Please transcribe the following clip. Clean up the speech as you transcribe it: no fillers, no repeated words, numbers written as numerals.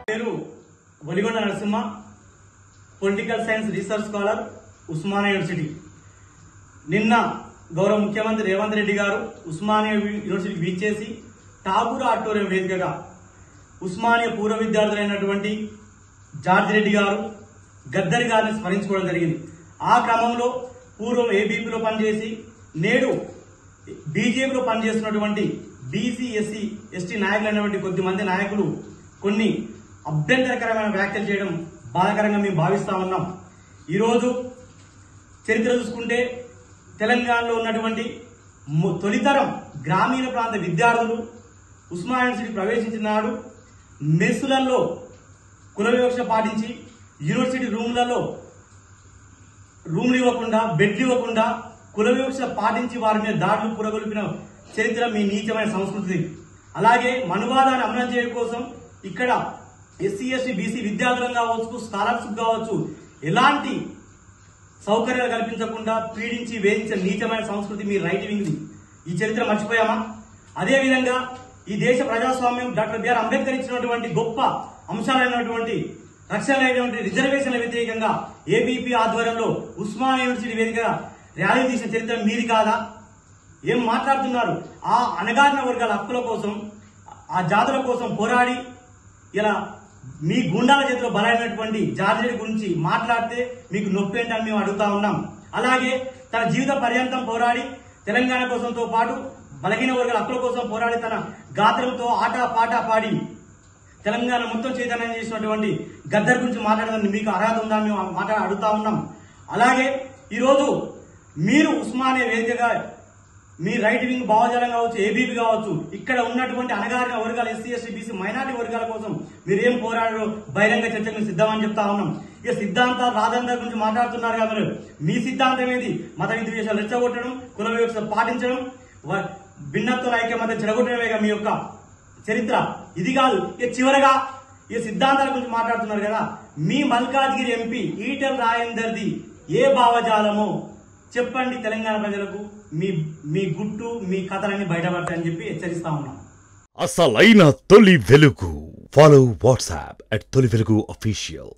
పేరు Valigonda Narasimha, political science research scholar, Osmania university. నిన్న గౌరవ ముఖ్యమంత్రి రేవంత్ రెడ్డి గారు ఉస్మానియా యూనివర్సిటీకి వీచేసి ఠాగూర్ ఆడిటోరియం వేదికగా ఉస్మానియా పూర్వ విద్యార్థులైనటువంటి జార్జ్ రెడ్డి గారు, గద్దర్ గారిని స్మరించుకోవడం జరిగింది. ఆ క్రమంలో పూర్వం ఏబీపీలో పనిచేసి నేడు బీజేపీలో పనిచేస్తున్నటువంటి బీసీ, ఎస్సీ, ఎస్టీ నాయకులైనటువంటి కొద్దిమంది నాయకులు కొన్ని అభ్యంతరకరమైన వ్యాఖ్యలు చేయడం బాధాకరంగా మేము భావిస్తా ఉన్నాం. ఈరోజు చరిత్ర చూసుకుంటే తెలంగాణలో ఉన్నటువంటి తొలితరం గ్రామీణ ప్రాంత విద్యార్థులు ఉస్మానియా యూనివర్సిటీ ప్రవేశించిన నాడు మెస్సులలో కుల వివక్ష పాటించి యూనివర్సిటీ రూమ్లు ఇవ్వకుండా, బెడ్లు ఇవ్వకుండా కుల వివక్ష పాటించి వారి మీద దాడులు పురగొల్పిన చరిత్ర మీ నీచమైన సంస్కృతి. అలాగే మనువాదాన్ని అమలు చేయడం కోసం ఇక్కడ ఎస్సీ, ఎస్టీ, బీసీ విద్యార్థులను కావచ్చు, స్కాలర్షిప్ కావచ్చు, ఎలాంటి సౌకర్యాలు కల్పించకుండా పీడించి వేధించిన నీచమైన సంస్కృతి మీ రైట్ వింగ్ది. ఈ చరిత్ర మర్చిపోయామా? అదేవిధంగా ఈ దేశ ప్రజాస్వామ్యం డాక్టర్ బిఆర్ అంబేద్కర్ ఇచ్చినటువంటి గొప్ప అంశాలైనటువంటి రక్షణలైనటువంటి రిజర్వేషన్ల వ్యతిరేకంగా ఏబీపీ ఆధ్వర్యంలో ఉస్మానియా యూనివర్సిటీ వేదికగా ర్యాలీ తీసిన చరిత్ర మీది కాదా? ఏం మాట్లాడుతున్నారు? ఆ అణగారిన వర్గాల హక్కుల కోసం, ఆ జాతుల కోసం పోరాడి ఇలా మీ గుండాల చేతిలో బలైనటువంటి జార్జ్ రెడ్డి గురించి మాట్లాడితే మీకు నొప్పి ఏంటని మేము అడుగుతా ఉన్నాం. అలాగే తన జీవిత పర్యంతం పోరాడి తెలంగాణ కోసంతో పాటు బలహీన వర్గాల హక్కుల కోసం పోరాడి తన గాత్రంతో ఆట పాట పాడి తెలంగాణ మొత్తం చైతన్యం చేసినటువంటి గద్దర్ గురించి మాట్లాడడానికి మీకు అర్హత ఉందా మేము అడుగుతా ఉన్నాం. అలాగే ఈరోజు మీరు ఉస్మానియా వేదికగా మీ రైట్ వింగ్ భావజాలం కావచ్చు, ఏబీపీ కావచ్చు, ఇక్కడ ఉన్నటువంటి అణగారిన వర్గాల ఎస్సీ, ఎస్టీ, బీసీ, మైనార్టీ వర్గాల కోసం మీరేం పోరాడారో బహిరంగ చర్చకు సిద్ధమని చెప్తా ఉన్నాం. ఇక సిద్ధాంతాలు రాజంతా గురించి మాట్లాడుతున్నారు కదా, మీరు మీ సిద్ధాంతం ఏది? మత విద్వేషాలు రెచ్చగొట్టడం, కుల వివక్ష పాటించడం, భిన్నత్వ ఐక్యమత్య చెడగొట్టడమేగా మీ యొక్క చరిత్ర. ఇది కాదు. ఇక చివరగా ఈ సిద్ధాంతాల గురించి మాట్లాడుతున్నారు కదా, మీ మల్కాజ్గిరి ఎంపీ ఈటెల రాజేందర్ది ఏ భావజాలమో చెప్పండి తెలంగాణ ప్రజలకు. మీ గుట్టు, మీ కథలన్నీ బయటపడతాయని చెప్పి హెచ్చరిస్తా ఉన్నాం. అసలైన తొలి వెలుగు. ఫాలో వాట్సాప్ @తొలి వెలుగు official.